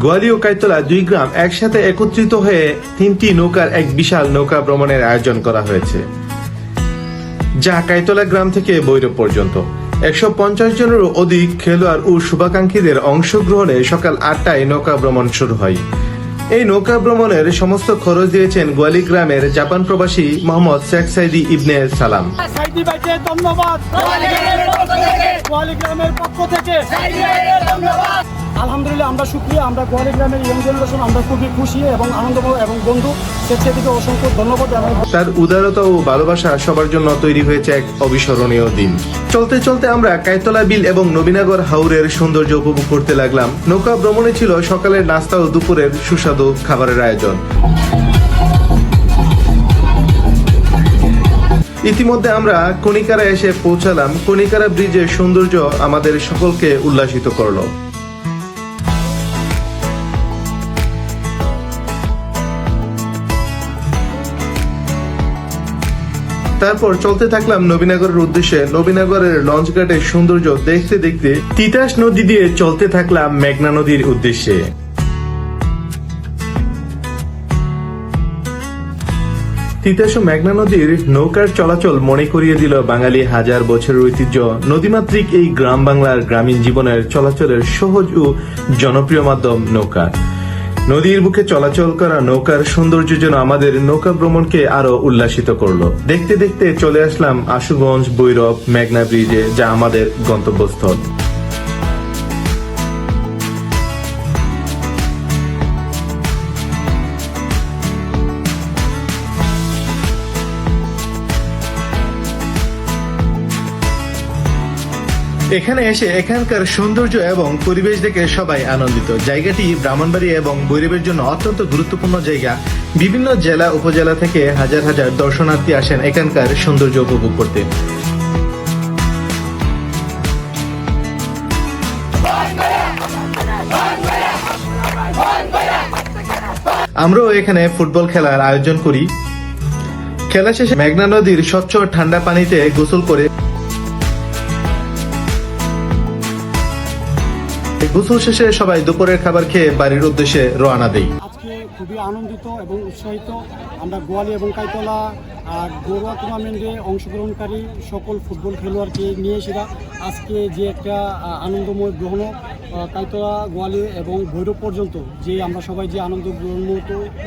গোয়ালি ও কাইতলা দুই গ্রাম একসাথে একত্রিত হয়ে 3টি নৌকার এক বিশাল নৌকা ভ্রমণের আয়োজন করা হয়েছে, যা কাইতলা গ্রাম থেকে বৈরব পর্যন্ত। 150 জনেরও অধিক খেলোয়াড় ও শুভাকাঙ্ক্ষীদের অংশগ্রহণে সকাল 8টায় নৌকা ভ্রমণ শুরু হয়। এই নৌকা ভ্রমণের সমস্ত খরচ দিয়েছেন গোয়ালি গ্রামের জাপান প্রবাসী মোহাম্মদ শেখ সাইদি ইবনে সালাম। সাইদি ভাইকে ধন্যবাদ, গোয়ালি গ্রামের পক্ষ থেকে আলহামদুলিল্লাহ আমরা সুক্রিয়া। আমরা গোয়ালি গ্রামের ইয়ং জেনারেশন আমরা খুবই খুশি এবং আনন্দময় এবং বন্ধু শেখ সাইদিকে অসংখ্য ধন্যবাদ। তার উদারতা ও ভালোবাসা সবার জন্য তৈরি হয়েছে এক অবিস্মরণীয় দিন। চলতে চলতে আমরা কাইতলা বিল এবং নবীনগর হাওরের সৌন্দর্য উপভোগ করতে লাগলাম। নৌকা ভ্রমণে ছিল সকালের নাস্তা ও দুপুরের সুস্বাদু খাবারের আয়োজন। ইতিমধ্যে আমরা কনিকারা এসে পৌঁছালাম। কনিকারা ব্রিজের সৌন্দর্য আমাদের সকলকে উল্লাসিত করলো। তারপর চলতে থাকলাম নবীনগরের উদ্দেশ্যে। নবীনগরের লঞ্চ ঘাটের সৌন্দর্য দেখতে দেখতে তিতাস নদী দিয়ে চলতে থাকলাম মেঘনা নদীর উদ্দেশ্যে। তিতাস ও মেঘনা নদীর নৌকার চলাচল মনে করিয়ে দিল বাঙালি হাজার বছরের ঐতিহ্য। নদীমাতৃক এই গ্রাম বাংলার গ্রামীণ জীবনের চলাচলের সহজ ও জনপ্রিয় মাধ্যম নৌকা। নদীর বুকে চলাচল করা নৌকার সৌন্দর্য যেন আমাদের নৌকা ভ্রমণকে আরো উল্লাসিত করলো। দেখতে দেখতে চলে আসলাম আশুগঞ্জ বৈরব মেঘনা ব্রিজে, যা আমাদের গন্তব্যস্থল। এখানে এসে এখানকার সৌন্দর্য এবং পরিবেশ দেখে সবাই আনন্দিত। জায়গাটি ব্রাহ্মণবাড়িয়া এবং বৈরবের জন্য অত্যন্ত গুরুত্বপূর্ণ জায়গা। বিভিন্ন জেলা উপজেলা থেকে হাজার হাজার দর্শনার্থী আসেন এখানকার সৌন্দর্য উপভোগ করতে। আমরাও এখানে ফুটবল খেলার আয়োজন করি। খেলা শেষে মেঘনা নদীর স্বচ্ছ ঠান্ডা পানিতে গোসল করে গোসল শেষে সবাই দুপুরের খাবার খেয়ে বাড়ির উদ্দেশ্যে রওনা দেই। আজকে খুবই আনন্দিত এবং উৎসাহিত। আমরা গোয়ালি এবং কাইতলা ঘরোয়া টুর্নামেন্টে অংশগ্রহণকারী সকল ফুটবল খেলোয়াড়কে নিয়ে এসে আজকে যে একটা আনন্দময় গ্রহণ কাইতলা গোয়ালি এবং ভৈরব পর্যন্ত যে আমরা সবাই যে আনন্দ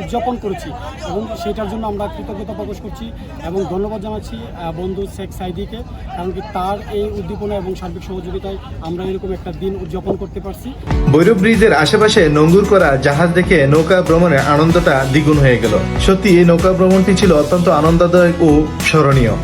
উদযাপন করেছি এবং সেটার জন্য আমরা কৃতজ্ঞতা প্রকাশ করছি এবং ধন্যবাদ জানাচ্ছি বন্ধু শেখ সাইদিকে, কারণ কি তার এই উদ্দীপনা এবং সার্বিক সহযোগিতায় আমরা এরকম একটা দিন উদযাপন করতে পারছি। ভৈরব ব্রিজের আশেপাশে নোঙ্গুর করা জাহাজ দেখে নৌকা ভ্রমণের আনন্দটা দ্বিগুণ হয়ে গেল। সত্যি এই নৌকা ভ্রমণটি ছিল অত্যন্ত আনন্দদায়ক ও স্মরণীয়।